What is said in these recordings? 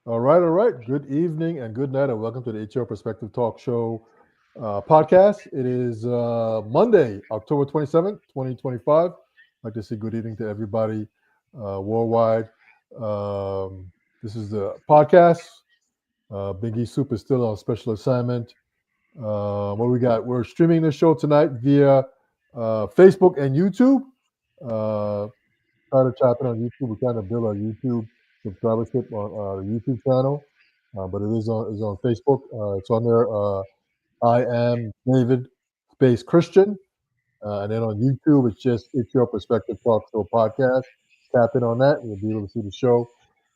All right, all right. Good evening and good night, and welcome to the HO Perspective Talk Show podcast. It is Monday, October 27th, 2025. I'd like to say good evening to everybody worldwide. This is the podcast. Big E Soup is still on special assignment. What do we got? We're streaming this show tonight via Facebook and YouTube. Uh, Try to tap in on YouTube. We're trying to build our YouTube subscribership on the YouTube channel, but it is on Facebook. It's on there. I am David Space Christian, and then on YouTube it's your Perspective Talk Show podcast. Tap in on that, and you'll be able to see the show.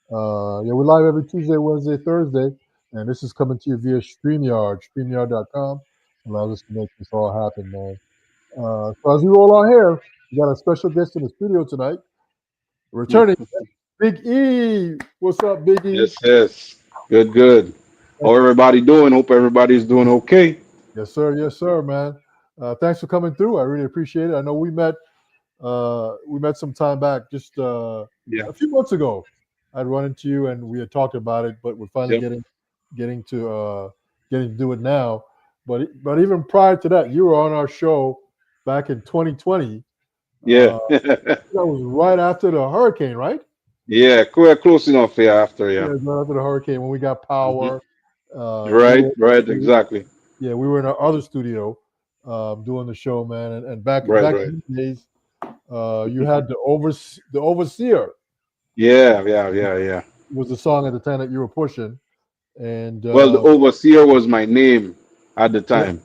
Yeah, we're live every Tuesday, Wednesday, Thursday, and this is coming to you via StreamYard. StreamYard.com allows us to make this all happen, man. So as we roll on here, we got a special guest in the studio tonight. Returning, Big E. What's up, Big E? Yes, yes. Good, good. How everybody doing? Hope everybody's doing okay. Yes, sir. Yes, sir, man. Thanks for coming through. I really appreciate it. I know we met some time back, just Yeah. a few months ago. I'd run into you and we had talked about it, but we're finally Yep. getting to do it now. But even prior to that, you were on our show back in 2020. Yeah. Uh, that was right after the hurricane, right? Yeah. Close enough here after, Yeah, yeah. it was right after the hurricane when we got Hmm. power. You Right, were, right, we, exactly. yeah, we were in our other studio doing the show, man. And back Right, back right. in these days, you had the overseer Yeah, yeah, yeah, yeah. was the song at the time that you were pushing, and Well, the overseer was my name at the yeah. time.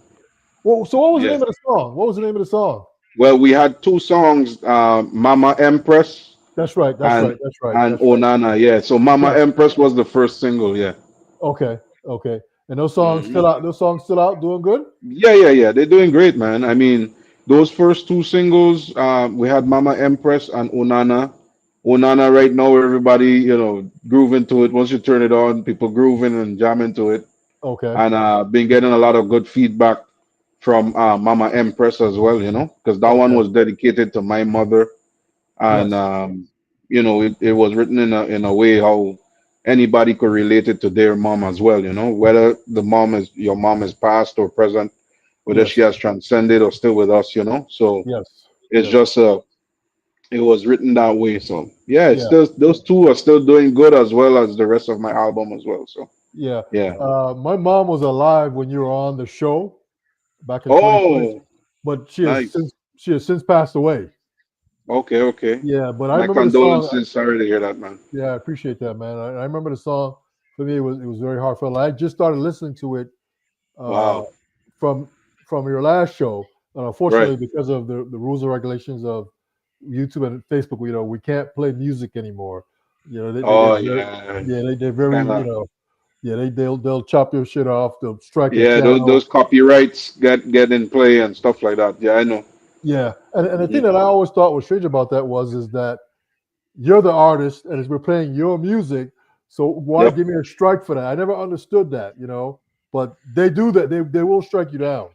Well, so what was the Yes. name of the song? What was the name of the song? Well, we had two songs, Mama Empress That's right. That's and right. That's right. and That's right. Onana. Yeah. So Mama Yes. Empress was the first single. Yeah. Okay. Okay. And those songs Hmm. still out. Those songs still out, doing good. Yeah, yeah, yeah. They're doing great, man. I mean, those first two singles, we had Mama Empress and Onana. Onana right now, everybody, grooving to it. Once you turn it on, people grooving and jamming to it. Okay. And been getting a lot of good feedback from Mama Empress as well, because that one Okay. was dedicated to my mother. And Yes. it was written in a way how anybody could relate it to their mom as well, whether your mom is past or present, whether she Yes. has transcended or still with us, so Yes. it's Yes. just it was written that way. So yeah, it's Yeah. still, those two are still doing good as well as the rest of my album as well. So Yeah. yeah. My mom was alive when you were on the show back in 2020, Oh, but nice. she has since passed away. Okay, okay. Yeah, but I My remember the song. condolences. Sorry to hear that, man. Yeah, I appreciate that, man. I remember the song. For me, it was very heartfelt. I just started listening to it uh, Wow. from your last show, and Right. unfortunately, because of the rules and regulations of YouTube and Facebook, we can't play music anymore. They're Oh very, yeah. yeah, they're It's very, kind of, yeah, they'll chop your shit off. They'll strike your yeah. Those channel. copyrights get in play and stuff like that. Yeah, I know. Yeah, and the thing Hmm. that I always thought was strange about that is that you're the artist and we're playing your music, so why Yep. give me a strike for that? I never understood that. But they do that. They will strike you down.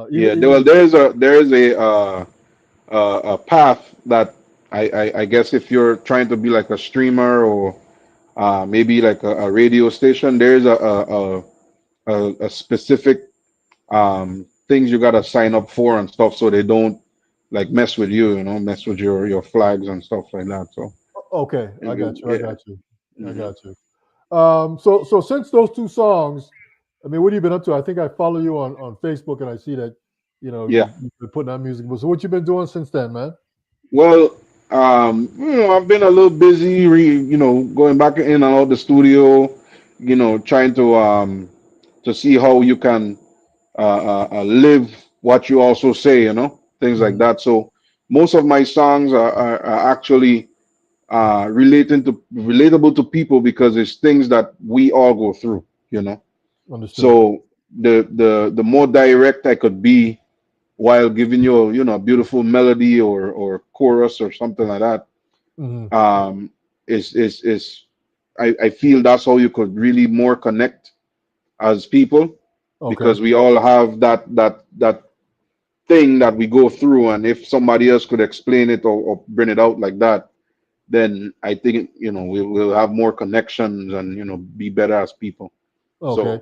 Yeah. Even Well, there is a path that I guess if you're trying to be like a streamer or maybe like a radio station, there's a specific things you gotta sign up for and stuff so they don't like mess with you, mess with your flags and stuff like that. So okay, I got you. I yeah. got you. I Hmm. got you. So since those two songs, I mean, what have you been up to? I think I follow you on Facebook and I see that Yeah. you've been putting out music. So what you been doing since then, man? Well, I've been a little busy, going back in and out the studio, trying to see how you can live what you also say, things like Hmm. that. So most of my songs are actually relatable to people because it's things that we all go through. Understood. So the more direct I could be while giving you a beautiful melody or chorus or something like that, Hmm. is I feel that's how you could really more connect as people, Okay. because we all have that thing that we go through, and if somebody else could explain it or bring it out like that, then I think we'll have more connections and be better as people. Okay. So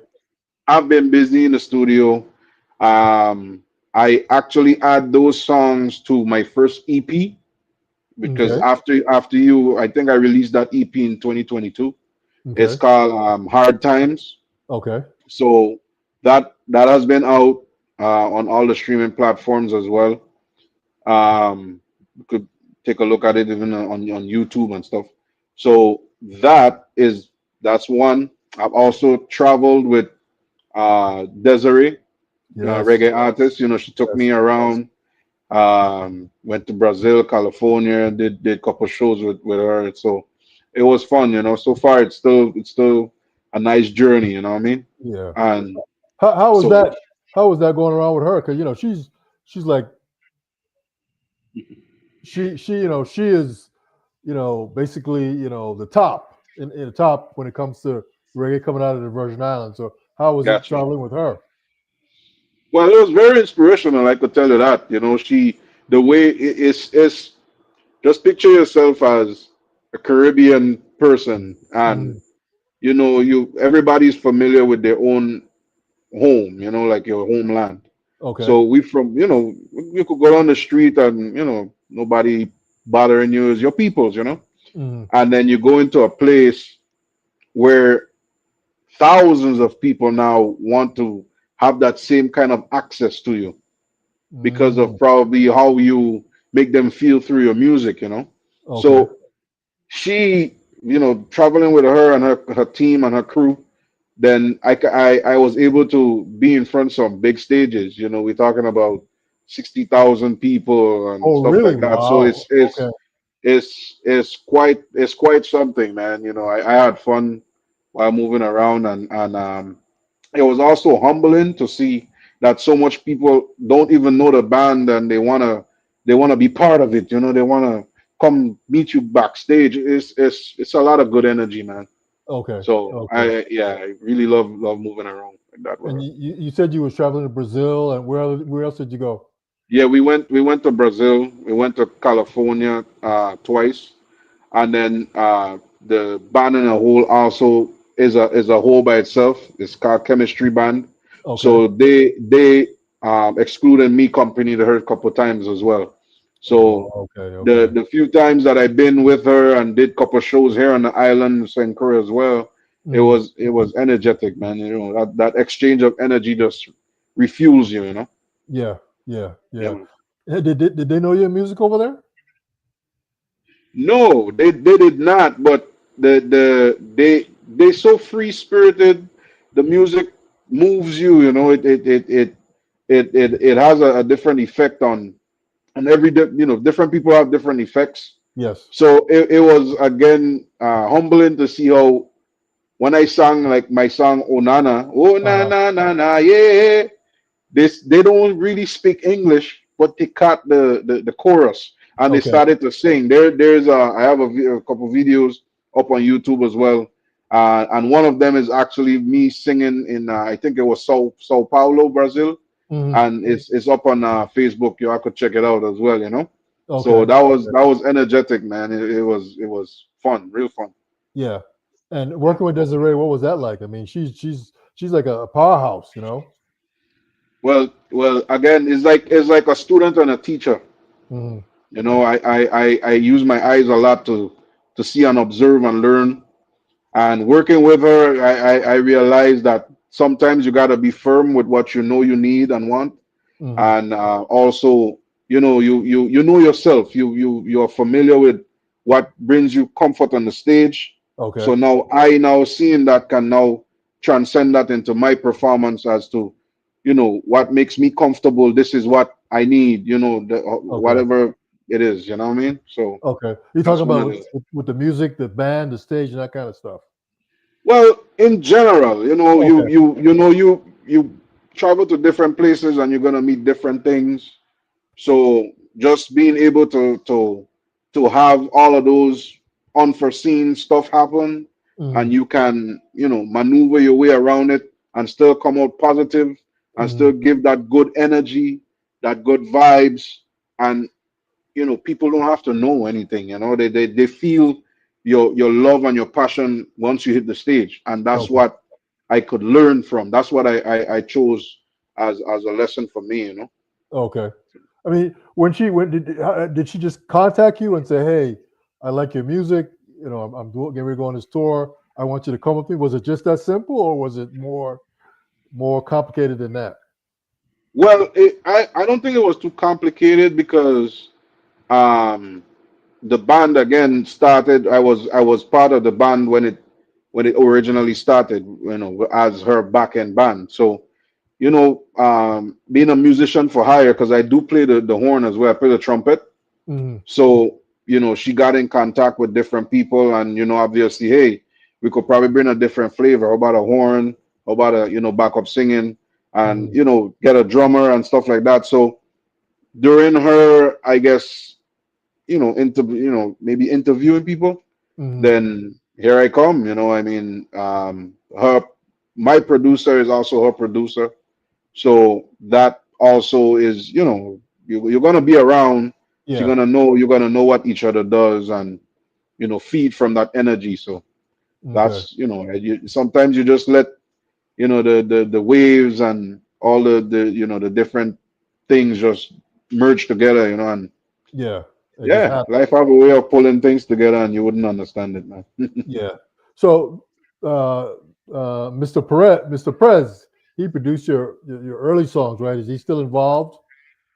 I've been busy in the studio. I actually add those songs to my first EP because Okay. after you, I think I released that EP in 2022. It's Okay. called Hard Times. Okay. So that has been out on all the streaming platforms as well. You could take a look at it even on YouTube and stuff. So that's one. I've also traveled with Desiree, Yes. reggae artist. She took Yes. me around. Went to Brazil, California, did a couple shows with her. So it was fun. So far it's still a nice journey. You know what I mean? Yeah. And How was so that? How was that going around with her? Because she's like she is basically the top in the top when it comes to reggae coming out of the Virgin Islands. So how was it got you. traveling with her? Well, it was very inspirational. I could tell you that. The way it's just picture yourself as a Caribbean person, and Mm, you everybody's familiar with their own home. Like your homeland. okay. So we from you could go down the street and nobody bothering you is your peoples. Mm, And then you go into a place where thousands of people now want to have that same kind of access to you because of mm, probably how you make them feel through your music. okay. So she, traveling with her and her team and her crew, then I was able to be in front of some big stages. We're talking about 60,000 people and Oh, stuff really? like that. So Wow. Okay. it's quite something, man. I had fun while moving around, and it was also humbling to see that so much people don't even know the band and they wanna be part of it. They wanna come meet you backstage. It's a lot of good energy, man. Okay. So Okay. I really love moving around like that with And her. you said you was traveling to Brazil, and where else did you go? Yeah, we went to Brazil, we went to California twice, and then the band in a whole also is a whole by itself. It's called Chemistry Band. Okay. So they excluded me company to her a couple times as well. Oh, So okay. the Okay. the few times that I've been with her and did couple shows here on the island, St. Croix as well, it Mm, was it was energetic, man. That exchange of energy just refuels you. yeah. Yeah. Yeah, Yeah. man. Did they know your music over there? No, they did not. But they so free spirited. The music moves you. It has a different effect on different people have different effects. Yes. So it was again humbling to see how when I sang like my song Onana, oh na Uh, na na na yeah, they don't really speak English, but they caught the chorus and they okay. started to sing. I have a couple videos up on YouTube as well, and one of them is actually me singing in I think it was Sao Paulo, Brazil, Hmm. and it's up on Facebook. I could check it out as well. So Okay. that was energetic, man. It was fun, real fun. Yeah. And Yeah. working with Desiree, what was that like? I mean, she's like a powerhouse. Well, again, it's like a student and a teacher. Hmm. I use my eyes a lot to see and observe and learn. And working with her, I realized that sometimes you gotta be firm with what you need and want, Hmm. and also you know yourself. You're familiar with what brings you comfort on the stage. Okay. So now seeing that can now transcend that into my performance as to what makes me comfortable. This is what I need. Okay. Whatever it is. You know what I mean? So Okay. You're that's talking one about of with, the with, with the music, the band, the stage, and that kind of stuff. Well, in general, Okay. you travel to different places and you're gonna meet different things. So just being able to have all of those unforeseen stuff happen, Hmm. and you can maneuver your way around it and still come out positive and Hmm. still give that good energy, that good vibes, and people don't have to know anything. They feel your love and your passion once you hit the stage, and that's Okay. what I could learn from. That's what I chose as a lesson for me. Okay. I mean, when did she just contact you and say, "Hey, I like your music. I'm getting ready to go on this tour. I want you to come with me." Was it just that simple, or was it more complicated than that? Well, I don't think it was too complicated because um, the band again started. I was part of the band when it originally started. As her back end band. So being a musician for hire, because I do play the horn as well. I play the trumpet. Hmm. So she got in contact with different people, and obviously, hey, we could probably bring a different flavor. How about a horn? How about a backup singing, and Hmm. get a drummer and stuff like that. So during her, I guess, maybe interviewing people, Hmm. then here I come. I mean, her my producer is also her producer, so that also is, you're gonna be around. Yeah. You're gonna know what each other does, and feed from that energy. So Okay. that's, sometimes you just let the waves and all the different things just merge together, and Yeah. It just yeah, happened. life have a way of pulling things together, and you wouldn't understand it, man. Yeah. So, Mr. Prez, he produced your early songs, right? Is he still involved?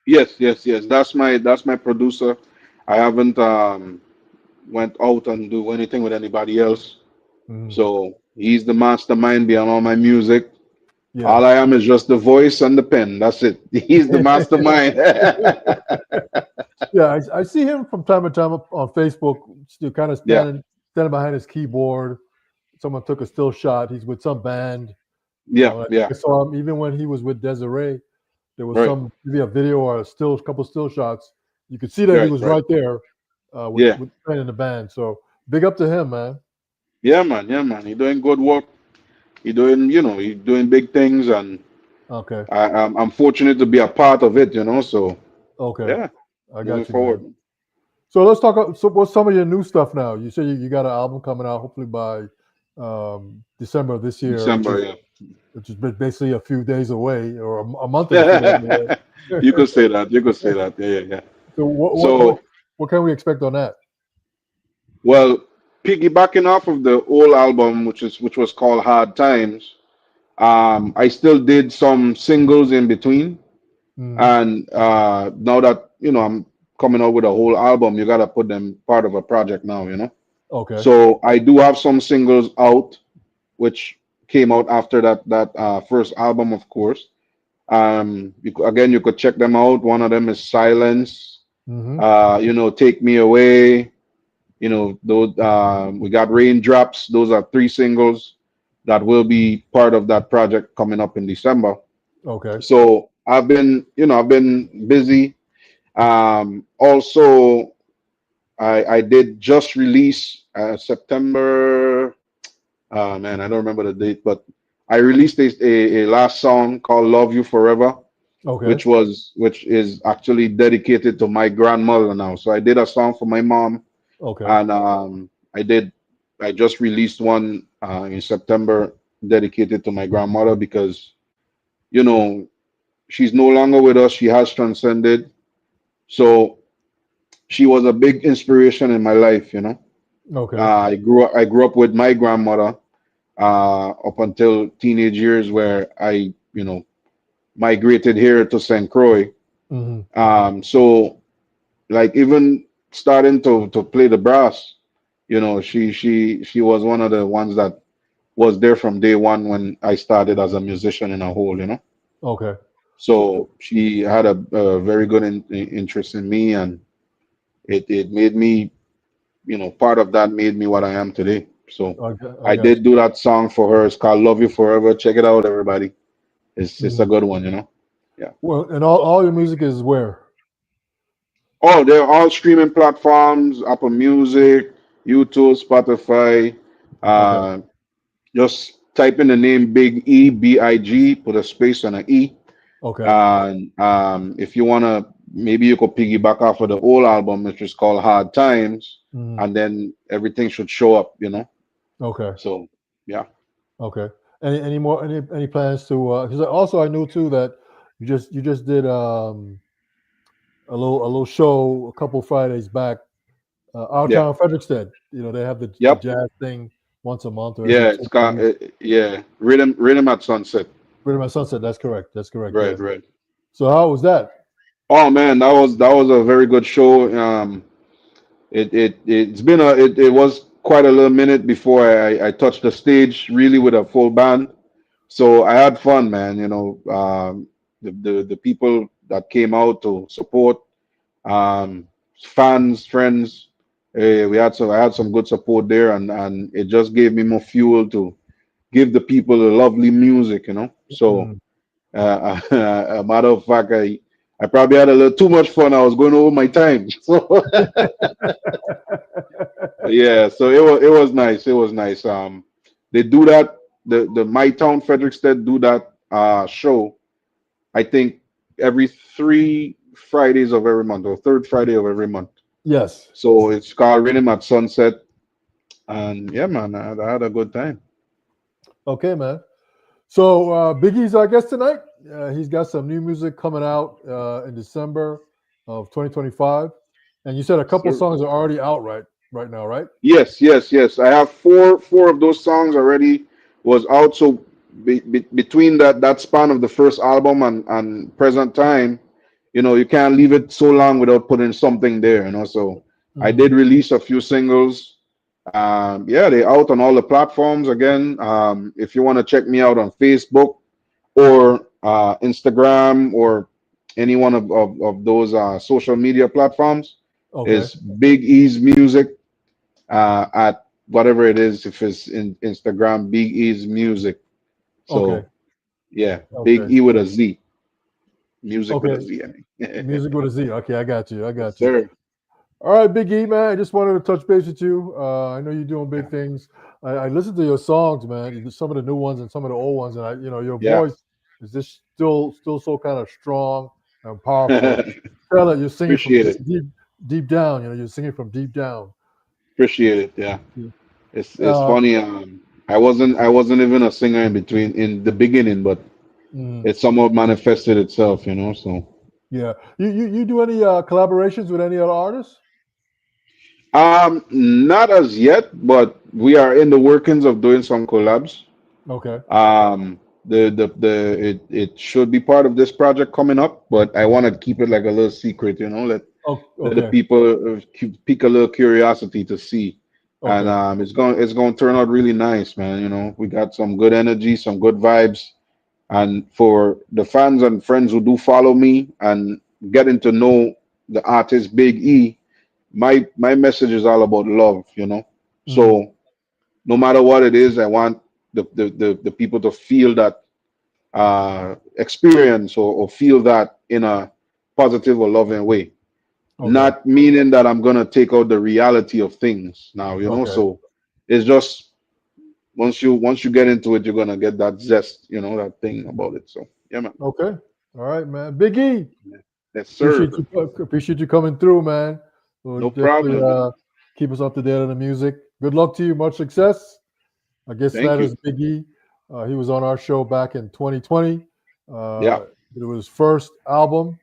Yes, yes, yes. That's my producer. I haven't went out and do anything with anybody else. Hmm. So he's the mastermind behind all my music. Yeah. All I am is just the voice and the pen. That's it. He's the mastermind. Yeah, I see him from time to time up on Facebook, still kind of Yeah, standing behind his keyboard. Someone took a still shot. He's with some band. yeah, I think yeah. I saw him even when he was with Desiree. There was Right, some maybe a video or a couple still shots. You could see that he right, was right. right there Yeah, with playing in the band. So big up to him, man. yeah, man. Yeah, man. He's doing good work. He's doing big things, and Okay, I'm fortunate to be a part of it. So okay, yeah, I moving got you, man. forward. So let's talk. So what's some of your new stuff now? You said you got an album coming out hopefully by December of this year, which December, is yeah. basically a few days away, or a month and a few days away. You could say that. You could say that. Yeah, yeah, yeah. So So, what can we expect on that? well, piggybacking off of the old album, which was called Hard Times, I still did some singles in between, Hmm. and now that I'm coming out with a whole album, you gotta put them part of a project now. Okay. So I do have some singles out, which came out after that first album, of course. Again, you could check them out. One of them is Silence. Hmm. Take Me Away. Those we got Raindrops. Those are three singles that will be part of that project coming up in December. Okay. So I've been busy. Also, I did just release September. Man, I don't remember the date, but I released a last song called "Love You Forever," Okay. which is actually dedicated to my grandmother now. So I did a song for my mom, Okay. and I just released one in September dedicated to my grandmother because you know she's no longer with us. She has transcended. So she was a big inspiration in my life. Okay. I grew up with my grandmother up until teenage years where I migrated here to St. Croix. Hmm. So like even starting to play the brass, she was one of the ones that was there from day one when I started as a musician in a whole. Okay. So So she had a very good interest in me, and it made me, part of that made me what I am today. So I I got did you. do that song for her. It's called "Love You Forever." Check it out, everybody. It's a Hmm. good one. Yeah. Well, and all your music is where? Oh, they're all streaming platforms: Apple Music, YouTube, Spotify. Okay. Uh, just type in the name Big E, Big, put a space and an E. Okay. And if you want to maybe you could piggyback off of the old album, which is called Hard Times, Mhm. and then everything should show up, you know. Okay. So yeah, Okay. Any more any plans to because also I knew too that you just did a little show a couple Fridays back, out yeah, town Frederickstead. They have the yep, jazz thing once a month or every yeah. 2 weeks. Yeah, Rhythm at Sunset. Pretty much Sunset. That's correct. That's correct. Right, Yeah. right. So how was that? Oh man, that was a very good show. It's been it was quite a little minute before I touched the stage really with a full band. So I had fun, man. The people that came out to support, fans, friends. I had some good support there, and it just gave me more fuel to give the people the lovely music. So Mm. a matter of fact, I probably had a little too much fun. I was going over my time. So yeah, so it was nice. It was nice. They do that. The My Town Frederickstead do that show. I think every 3 Fridays of every month or third Friday of every month. Yes. So it's called Rhythm at Sunset, and yeah, man, I had a good time. Okay, man. So Biggie's our guest tonight. He's got some new music coming out in December of 2025, and you said a couple So songs are already out right now, right? yes, yes, yes. I have four of those songs already was out. So between that span of the first album and present time, you can't leave it so long without putting something there. So I Hmm. did release a few singles. Yeah, they out on all the platforms again. If you want to check me out on Facebook or Instagram or any one of those social media platforms, Okay. is Big E's Music at whatever it is. If it's in Instagram, Big E's Music. Okay. So yeah, Big Okay. E with a Z, music with Okay. a Z. I mean, Music with a Z. Okay, I got you. I yes, got you. sir. All right, Big E, man. I just wanted to touch base with you. I know you're doing big things. I listened to your songs, man. Some of the new ones and some of the old ones, and your Yeah. voice is just still so kind of strong and powerful. Tell that you're singing from Appreciate deep, it. deep, deep down. You're singing from deep down. Appreciate it. Yeah. Yeah. It's Uh, funny. I wasn't even a singer in the beginning, but mm, it somewhat manifested itself. So yeah. You do any collaborations with any other artists? not as yet, but we are in the workings of doing some collabs. Okay. It should be part of this project coming up, but I want to keep it like a little secret. Oh, Let the okay. people pique a little curiosity to see. And Okay. it's going to turn out really nice, man. We got some good energy, some good vibes, and for the fans and friends who do follow me and getting to know the artist Big E, my message is all about love. Mm, So no matter what it is, I want the people to feel that experience or feel that in a positive or loving way. okay. Not meaning that I'm gonna take out the reality of things now. Okay. So it's just once you get into it, you're gonna get that zest, that thing about it. So yeah, man. Okay. All right, man. Big E. Yes, Appreciate sir. you. Appreciate you coming through, man. We'll No definitely problem, man. keep us up to date on the music. Good luck to you. Much success. I guess Thank that you. is Big E. He was on our show back in 2020. Yeah, It was his first album.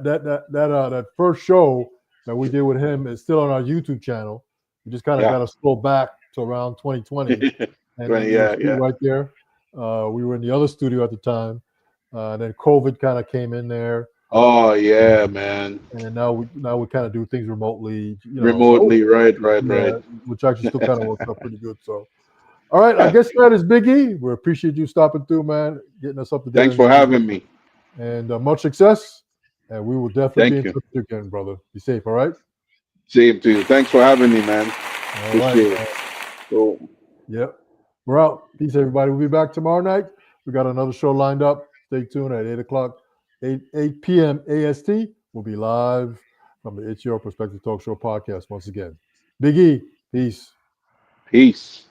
That first show that we did with him is still on our YouTube channel. We just kind of yeah. got to scroll back to around 2020, and you'll Yeah, see yeah. right there. We were in the other studio at the time. And then COVID kind of came in there, Oh yeah, man. and then now we kind of do things remotely, So Remotely, right, right, yeah, right. which actually still kind of works out pretty good. So all right, I guess that is Biggie. We appreciate you stopping through, man, getting us up to date Thanks on the for music, having me. and much success. And we will definitely be Thank in you. touch with you again, brother. Be safe. All right. Same to you. Thanks for having me, man. All right, Appreciate it. man. So, Yep. We're out. Peace, everybody. We'll be back tomorrow night. We got another show lined up. Stay tuned at 8 o'clock, 8 p.m. AST. We'll be live from the It's Your Perspective Talk Show podcast once again. Big E, peace. peace.